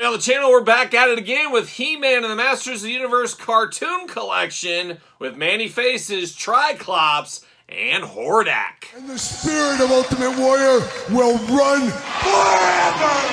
Hey, on the channel, we're back at it again with He-Man and the Masters of the Universe cartoon collection with Manny Faces, Tri-Klops, and Hordak. And the spirit of Ultimate Warrior will run forever!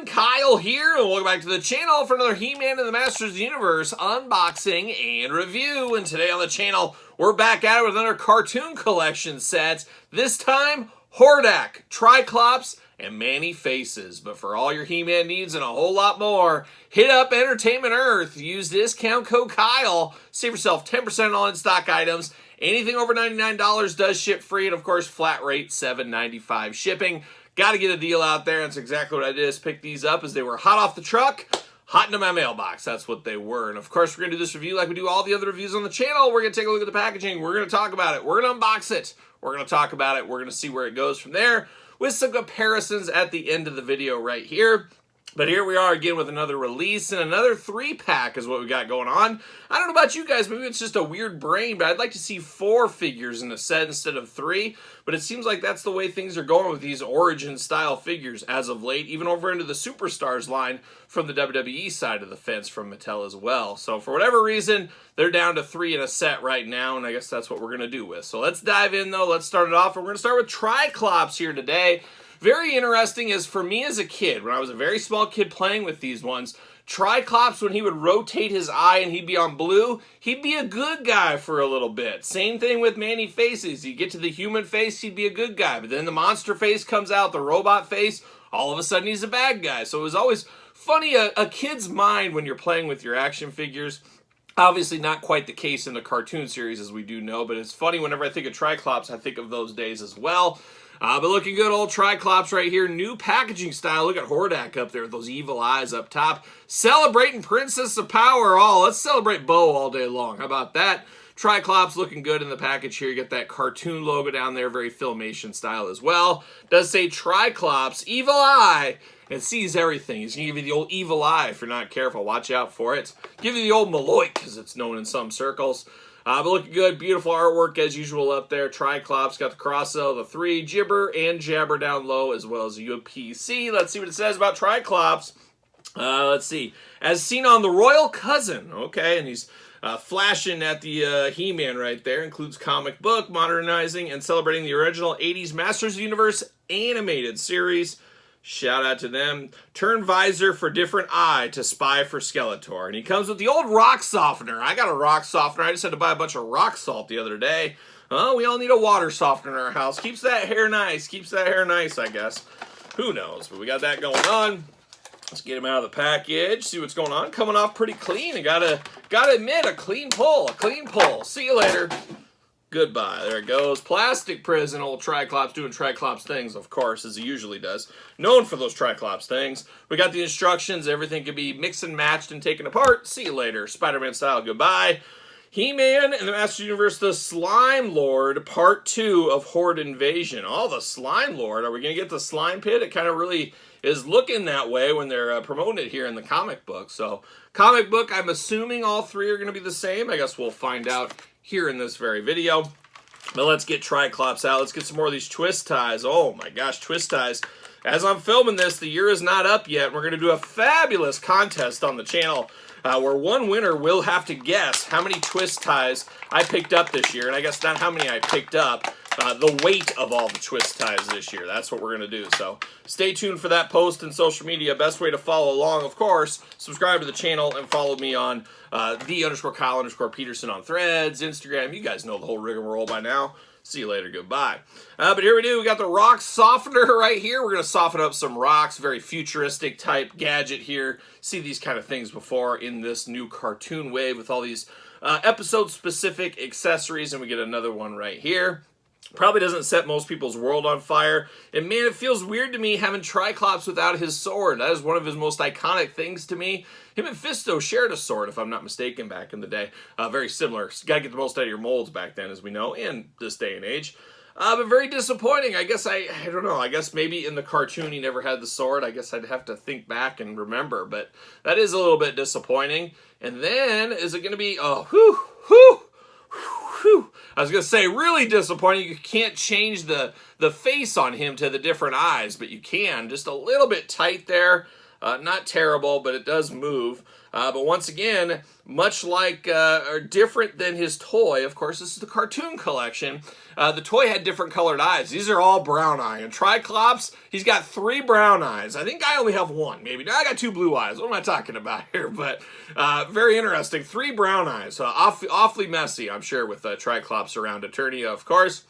Kyle here, and welcome back to the channel for another He-Man and the Masters of the Universe unboxing and review. And today on the channel, we're back at it with another cartoon collection set. This time, Hordak, Tri-Klops, and Manny Faces. But for all your He-Man needs and a whole lot more, hit up Entertainment Earth. Use discount code Kyle. Save yourself 10% on all in-stock items. Anything over $99 does ship free, and of course, flat rate $7.95 shipping. Got to get a deal out there. That's exactly what I did, is pick these up as they were hot off the truck, hot into my mailbox. That's what they were. And of course, we're going to do this review like we do all the other reviews on the channel. We're going to take a look at the packaging. We're going to talk about it. We're going to unbox it. We're going to talk about it. We're going to see where it goes from there with some comparisons at the end of the video right here. But here we are again with another release, and another 3-pack is what we got going on. I don't know about you guys, maybe it's just a weird brain, but I'd like to see 4 figures in a set instead of 3. But it seems like that's the way things are going with these Origin-style figures as of late, even over into the Superstars line from the WWE side of the fence from Mattel as well. So for whatever reason, they're down to 3 in a set right now, and I guess that's what we're going to do with. So let's dive in, though. Let's start it off, and we're going to start with Tri-Klops here today. Very interesting is for me as a kid, when I was a very small kid playing with these ones, Tri-Klops, when he would rotate his eye and he'd be on blue, he'd be a good guy for a little bit. Same thing with Manny Faces. You get to the human face, he'd be a good guy. But then the monster face comes out, the robot face, all of a sudden he's a bad guy. So it was always funny, a kid's mind when you're playing with your action figures. Obviously not quite the case in the cartoon series, as we do know, but it's funny whenever I think of Tri-Klops, I think of those days as well. But looking good, old Tri-Klops right here. New packaging style. Look at Hordak up there with those evil eyes up top. Celebrating Princess of Power. Oh, let's celebrate Bo all day long. How about that? Tri-Klops looking good in the package here. You get that cartoon logo down there, very Filmation style as well. Does say Tri-Klops, evil eye. It sees everything. He's going to give you the old evil eye if you're not careful. Watch out for it. Give you the old Maloik, as it's known in some circles. But looking good, beautiful artwork as usual up there. Tri-Klops got the cross-sell, the 3, Gibber and Jabber down low, as well as a UPC. Let's see what it says about Tri-Klops. Let's see. As seen on the Royal Cousin. Okay, and he's flashing at the He-Man right there. Includes comic book, modernizing, and celebrating the original 80s Masters of the Universe animated series. Shout out to them. Turn visor for different eye to spy for Skeletor. And he comes with the old rock softener. I got a rock softener. I just had to buy a bunch of rock salt the other day. Oh, we all need a water softener in our house. Keeps that hair nice. Keeps that hair nice, I guess. Who knows? But we got that going on. Let's get him out of the package. See what's going on. Coming off pretty clean. I gotta admit, a clean pull. A clean pull. See you later. Goodbye. There it goes. Plastic prison. Old Tri-Klops doing Tri-Klops things, of course, as he usually does. Known for those Tri-Klops things. We got the instructions. Everything can be mixed and matched and taken apart. See you later. Spider-Man style. Goodbye. He-Man and the Masters of the Universe, the Slime Lord, Part 2 of Horde Invasion. Oh, the Slime Lord. Are we going to get the Slime Pit? It kind of really is looking that way when they're promoting it here in the comic book. So, comic book, I'm assuming all 3 are going to be the same. I guess we'll find out here in this very video. But let's get Tri-Klops out. Let's get some more of these twist ties. Oh my gosh, twist ties. As I'm filming this, the year is not up yet. We're going to do a fabulous contest on the channel where one winner will have to guess how many twist ties I picked up this year. And I guess not how many I picked up, the weight of all the twist ties this year. That's what we're going to do. So stay tuned for that post in social media. Best way to follow along, of course, subscribe to the channel and follow me on _Kyle_Peterson on Threads, Instagram. You guys know the whole rigmarole by now. See you later. Goodbye. But here we do. We got the rock softener right here. We're going to soften up some rocks. Very futuristic type gadget here. See these kind of things before in this new cartoon wave with all these episode-specific accessories. And we get another one right here. Probably doesn't set most people's world on fire. And man, it feels weird to me having Tri-Klops without his sword. That is one of his most iconic things to me. Him and Fisto shared a sword, if I'm not mistaken, back in the day. Very similar. You gotta get the most out of your molds back then, as we know, and this day and age. But very disappointing. I guess I don't know. I guess maybe in the cartoon he never had the sword. I guess I'd have to think back and remember. But that is a little bit disappointing. And then, is it going to be, oh, I was going to say, really disappointing. You can't change the face on him to the different eyes, but you can. Just a little bit tight there. Not terrible, but it does move. But once again, much like, or different than his toy, of course, this is the cartoon collection. The toy had different colored eyes. These are all brown eye. And Triclops, he's got 3 brown eyes. I think I only have 1, maybe. Now I got 2 blue eyes. What am I talking about here? But very interesting. 3 brown eyes. Awfully messy, I'm sure, with Triclops around Eternia, of course.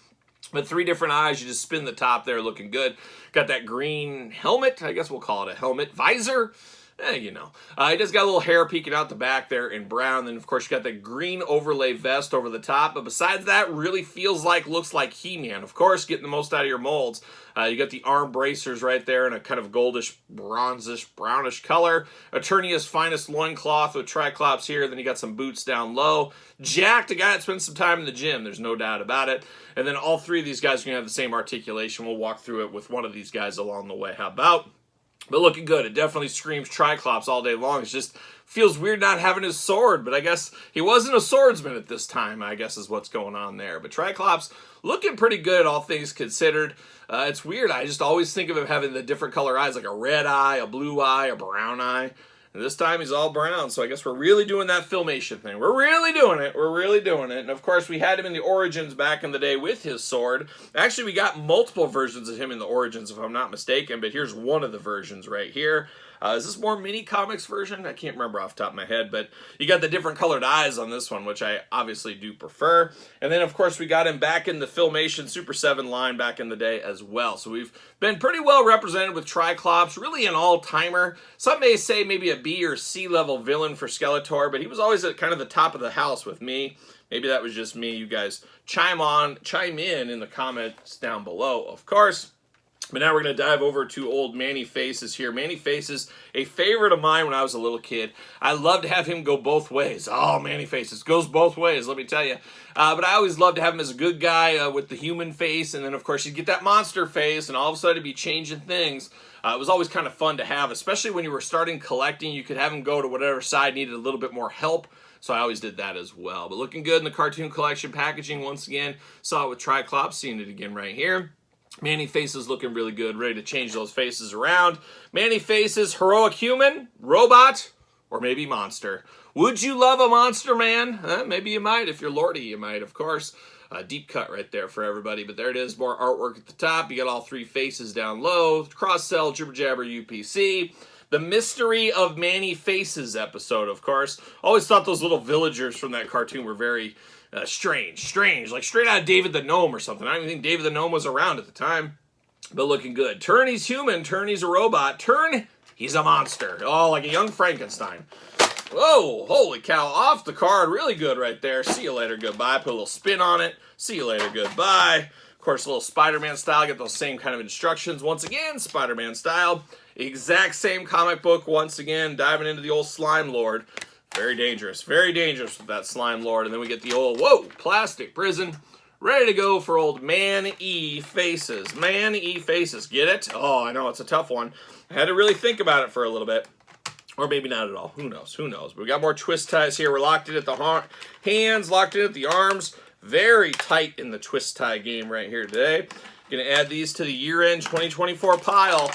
But 3 different eyes, you just spin the top there, looking good. Got that green helmet, I guess we'll call it a helmet. Visor, you know. He just got a little hair peeking out the back there in brown. Then, of course, you got that green overlay vest over the top. But besides that, really looks like He-Man. Of course, getting the most out of your molds. You got the arm bracers right there in a kind of goldish, bronzish, brownish color. Eternia's finest loincloth with Triclops here. Then you got some boots down low. Jacked, a guy that spends some time in the gym. There's no doubt about it. And then all 3 of these guys are going to have the same articulation. We'll walk through it with one of these guys along the way. How about? But looking good. It definitely screams Triclops all day long. It just feels weird not having his sword, but I guess he wasn't a swordsman at this time, I guess is what's going on there. But Triclops looking pretty good, all things considered. It's weird. I just always think of him having the different color eyes, like a red eye, a blue eye, a brown eye. And this time he's all brown, so I guess we're really doing that Filmation thing. We're really doing it. We're really doing it. And of course, we had him in the Origins back in the day with his sword. Actually, we got multiple versions of him in the Origins, if I'm not mistaken, but here's one of the versions right here. Is this more mini comics version? I can't remember off the top of my head, but you got the different colored eyes on this one, which I obviously do prefer. And then, of course, we got him back in the Filmation Super 7 line back in the day as well. So we've been pretty well represented with Triclops, really an all-timer. Some may say maybe a B or C level villain for Skeletor, but he was always at kind of the top of the house with me. Maybe that was just me. You guys chime in the comments down below, of course. But now we're going to dive over to old Manny Faces here. Manny Faces, a favorite of mine when I was a little kid. I loved to have him go both ways. Oh, Manny Faces goes both ways, let me tell you. But I always loved to have him as a good guy with the human face. And then, of course, you'd get that monster face, and all of a sudden he'd be changing things. It was always kind of fun to have, especially when you were starting collecting. You could have him go to whatever side needed a little bit more help. So I always did that as well. But looking good in the cartoon collection packaging once again. Saw it with Triclops, seeing it again right here. Manny Faces looking really good, ready to change those faces around. Manny Faces, heroic human, robot, or maybe monster. Would you love a monster man? Maybe you might. If you're Lordy, you might, of course. Deep cut right there for everybody, but there it is. More artwork at the top. You got all 3 faces down low. Cross-sell, jibber-jabber, UPC. The Mystery of Manny Faces episode, of course. Always thought those little villagers from that cartoon were very strange, like straight out of David the Gnome or something. I don't even think David the Gnome was around at the time, but looking good. Turn he's human, turn he's a robot, turn he's a monster. Oh, like a young Frankenstein. Whoa, holy cow, off the card, really good right there. See you later, goodbye. Put a little spin on it. See you later, goodbye. Of course, a little Spider-Man style, get those same kind of instructions. Once again, Spider-Man style. Exact same comic book, once again, diving into the old Slime Lord. Very dangerous with that Slime Lord. And then we get the old, whoa, plastic prison. Ready to go for old Manny Faces. Manny Faces, get it? Oh, I know, it's a tough one. I had to really think about it for a little bit. Or maybe not at all. Who knows? But we got more twist ties here. We're locked in at the hands, locked in at the arms. Very tight in the twist tie game right here today. Gonna add these to the year-end 2024 pile.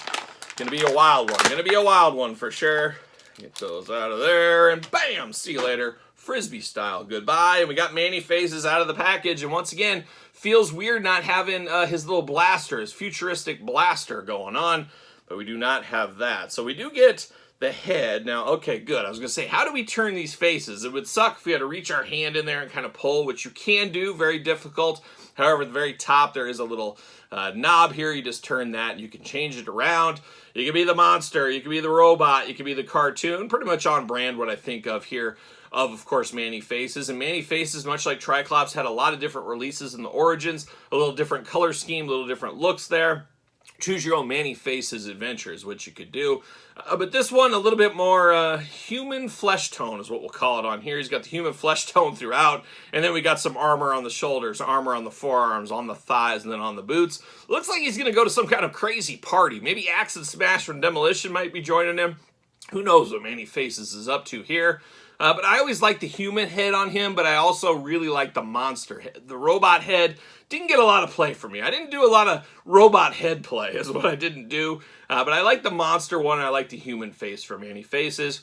Gonna be a wild one for sure. Get those out of there, and bam! See you later. Frisbee style. Goodbye. And we got Manny Faces out of the package, and once again, feels weird not having his little blaster, his futuristic blaster going on, but we do not have that. So we do get the head. Now, okay, good. I was going to say, how do we turn these faces? It would suck if we had to reach our hand in there and kind of pull, which you can do. Very difficult. However, at the very top, there is a little knob here. You just turn that, and you can change it around. You can be the monster, you can be the robot, you can be the cartoon. Pretty much on brand what I think of here of course, Manny Faces. And Manny Faces, much like Tri-Klops, had a lot of different releases in the Origins, a little different color scheme, a little different looks there. Choose your own Manny Faces adventures, which you could do. But this one, a little bit more human flesh tone is what we'll call it on here. He's got the human flesh tone throughout, and then we got some armor on the shoulders, armor on the forearms, on the thighs, and then on the boots. Looks like he's going to go to some kind of crazy party. Maybe Axe and Smash from Demolition might be joining him. Who knows what Manny Faces is up to here. But I always like the human head on him, but I also really like the monster head. The robot head didn't get a lot of play for me. I didn't do a lot of robot head play is what I didn't do. But I like the monster one, and I like the human face for Manny Faces.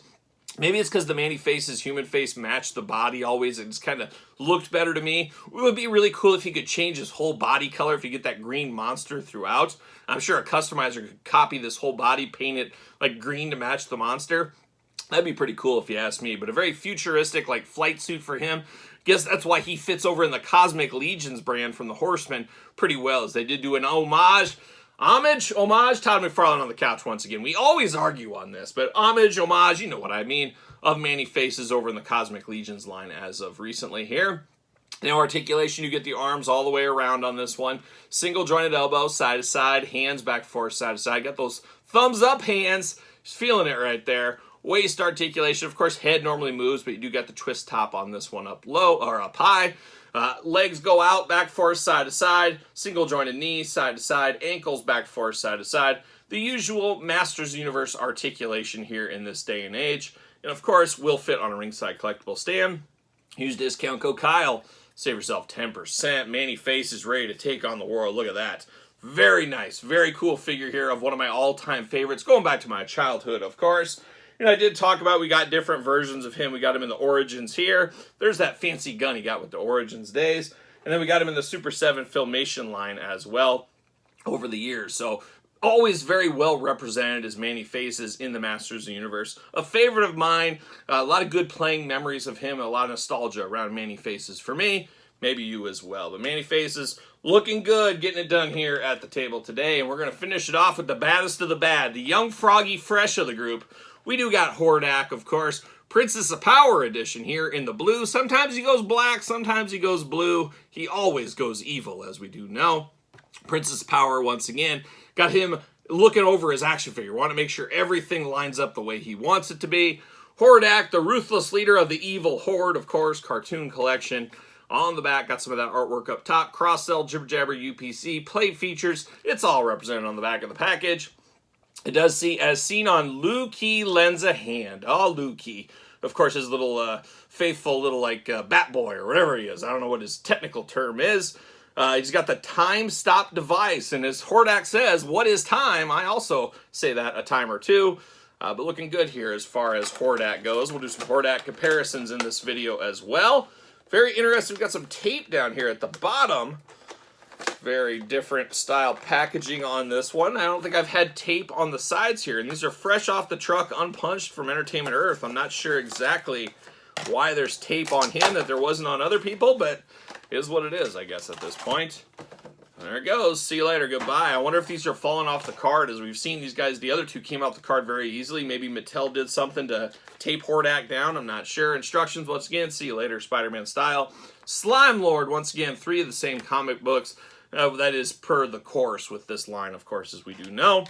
Maybe it's because the Manny Faces human face matched the body always. It just kind of looked better to me. It would be really cool if he could change his whole body color, if you get that green monster throughout. I'm sure a customizer could copy this whole body, paint it like green to match the monster. That'd be pretty cool if you ask me, but a very futuristic like flight suit for him. Guess that's why he fits over in the Cosmic Legions brand from the Horsemen pretty well, as they did do an homage, Todd McFarlane on the couch once again. We always argue on this, but homage, you know what I mean, of Manny Faces over in the Cosmic Legions line as of recently here. Now articulation, you get the arms all the way around on this one. Single jointed elbow, side to side, hands back forth, side to side. Got those thumbs up hands. Just feeling it right there. Waist articulation, of course, head normally moves, but you do got the twist top on this one up low or up high. Legs go out, back forth, side to side. Single jointed knees, side to side. Ankles back forth, side to side. The usual Masters Universe articulation here in this day and age. And of course, will fit on a ringside collectible stand. Use discount code Kyle. Save yourself 10%. Manny Faces ready to take on the world. Look at that. Very nice. Very cool figure here of one of my all-time favorites. Going back to my childhood, of course. You know, I did talk about we got different versions of him. We got him in the Origins here. There's that fancy gun he got with the Origins days. And then we got him in the Super 7 Filmation line as well over the years. So always very well represented as Manny Faces in the Masters of the Universe. A favorite of mine. A lot of good playing memories of him. A lot of nostalgia around Manny Faces for me. Maybe you as well. But Manny Faces looking good, getting it done here at the table today. And we're going to finish it off with the baddest of the bad. The young froggy fresh of the group. We do got Hordak, of course, Princess of Power edition here in the blue. Sometimes he goes black, sometimes he goes blue. He always goes evil, as we do know. Princess of Power, once again, got him looking over his action figure. Want to make sure everything lines up the way he wants it to be. Hordak, the ruthless leader of the evil horde, of course, cartoon collection. On the back, got some of that artwork up top. Cross-sell, jibber jabber, UPC, plate features. It's all represented on the back of the package. It does see, as seen on Lukey lends a hand. Oh, Lukey. Of course, his little faithful little like bat boy or whatever he is. I don't know what his technical term is. He's got the time stop device. And as Hordak says, what is time? I also say that a time or two. But looking good here as far as Hordak goes. We'll do some Hordak comparisons in this video as well. Very interesting. We've got some tape down here at the bottom. Very different style packaging on this one. I don't think I've had tape on the sides here. And these are fresh off the truck, unpunched from Entertainment Earth. I'm not sure exactly why there's tape on him that there wasn't on other people, but it is what it is, I guess, at this point. There it goes. See you later. Goodbye. I wonder if these are falling off the card. As we've seen these guys, the other two came off the card very easily. Maybe Mattel did something to tape Hordak down. I'm not sure. Instructions, once again, see you later, Spider-Man style. Slime Lord, once again, 3 of the same comic books. That is per the course with this line, of course, as we do know.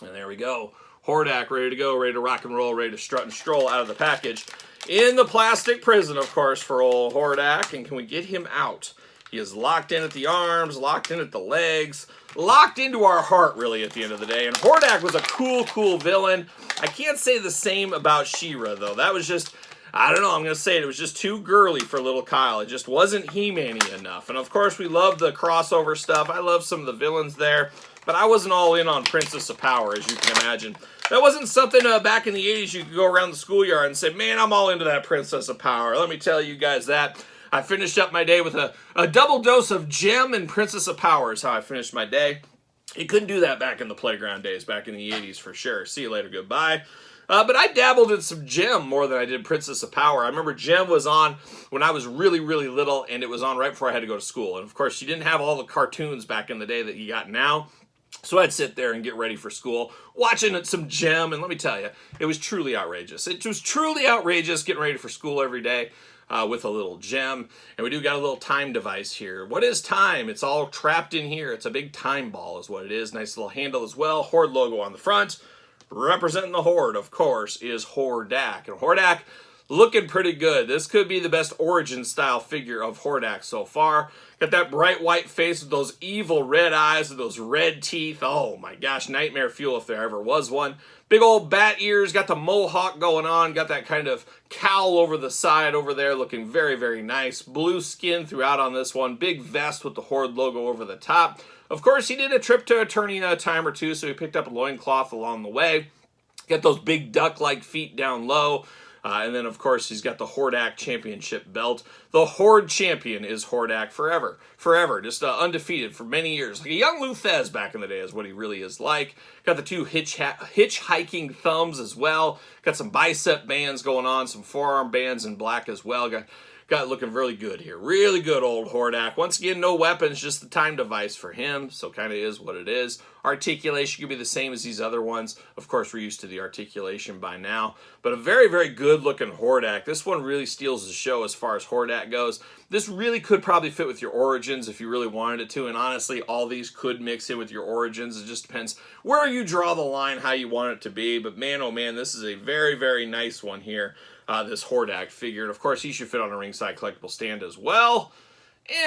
And there we go. Hordak ready to go, ready to rock and roll, ready to strut and stroll out of the package. In the plastic prison, of course, for old Hordak. And can we get him out? He is locked in at the arms, locked in at the legs, locked into our heart, really, at the end of the day. And Hordak was a cool, cool villain. I can't say the same about She-Ra, though. That was just, I don't know, I'm going to say it was just too girly for little Kyle. It just wasn't He-Man-y enough. And, of course, we love the crossover stuff. I love some of the villains there. But I wasn't all in on Princess of Power, as you can imagine. That wasn't something back in the 80s you could go around the schoolyard and say, man, I'm all into that Princess of Power. Let me tell you guys that. I finished up my day with a double dose of Gem and Princess of Power is how I finished my day. You couldn't do that back in the playground days, back in the 80s for sure. See you later, goodbye. But I dabbled in some Gem more than I did Princess of Power. I remember Gem was on when I was really, really little, and it was on right before I had to go to school. And, of course, you didn't have all the cartoons back in the day that you got now. So I'd sit there and get ready for school, watching some Gem, and let me tell you, it was truly outrageous. It was truly outrageous getting ready for school every day with a little Gem. And we do got a little time device here. What is time? It's all trapped in here. It's a big time ball is what it is. Nice little handle as well. Horde logo on the front. Representing the Horde, of course, is Hordak. And Hordak looking pretty good. This could be the best origin style figure of Hordak so far. Got that bright white face with those evil red eyes with those red teeth. Oh my gosh, nightmare fuel if there ever was one. Big old bat ears, got the mohawk going on, got that kind of cowl over the side over there looking very, very nice. Blue skin throughout on this one. Big vest with the Horde logo over the top. Of course, he did a trip to Eternia a time or two, so he picked up a loincloth along the way. Got those big duck-like feet down low. And then, of course, he's got the Hordak Championship belt. The Horde Champion is Hordak forever. Forever. Just undefeated for many years. Like a young Luthez back in the day is what he really is like. Got the two hitchhiking thumbs as well. Got some bicep bands going on. Some forearm bands in black as well. Got it looking really good here. Really good old Hordak. Once again, no weapons, just the time device for him. So kind of is what it is. Articulation could be the same as these other ones. Of course, we're used to the articulation by now. But a very, very good looking Hordak. This one really steals the show as far as Hordak goes. This really could probably fit with your Origins if you really wanted it to. And honestly, all these could mix in with your Origins. It just depends where you draw the line, how you want it to be. But man, oh man, this is a very, very nice one here. This Hordak figure. And of course, he should fit on a ringside collectible stand as well.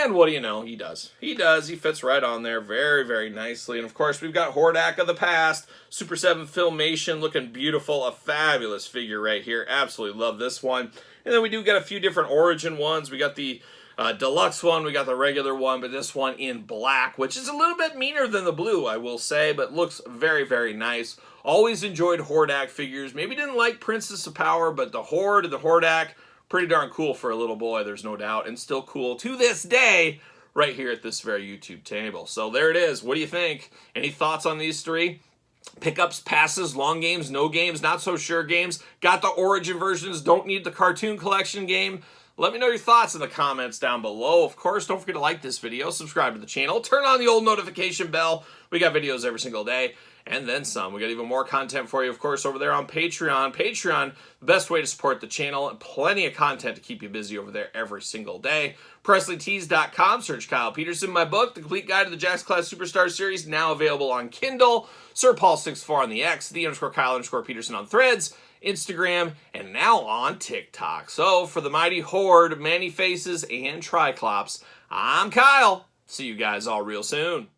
And what do you know? He does. He does. He fits right on there very, very nicely. And of course, we've got Hordak of the past. Super 7 Filmation looking beautiful. A fabulous figure right here. Absolutely love this one. And then we do get a few different Origin ones. We got the deluxe one. We got the regular one. But this one in black, which is a little bit meaner than the blue, I will say. But looks very, very nice. Always enjoyed Hordak figures. Maybe didn't like Princess of Power, but the Horde and the Hordak, pretty darn cool for a little boy, there's no doubt, and still cool to this day right here at this very YouTube table. So there it is. What do you think? Any thoughts on these three? Pickups, passes, long games, no games, not so sure games. Got the Origin versions, don't need the cartoon collection game. Let me know your thoughts in the comments down below. Of course, don't forget to like this video, subscribe to the channel, turn on the old notification bell. We got videos every single day. And then some. We got even more content for you, of course, over there on Patreon. Patreon, the best way to support the channel, and plenty of content to keep you busy over there every single day. PresleyTees.com, search Kyle Peterson. My book, The Complete Guide to the Jakks Class Superstar Series, now available on Kindle. Sir Paul64 on the X, _Kyle_Peterson on Threads, Instagram, and now on TikTok. So, for the mighty Horde, Manny Faces, and Tri-Klops, I'm Kyle. See you guys all real soon.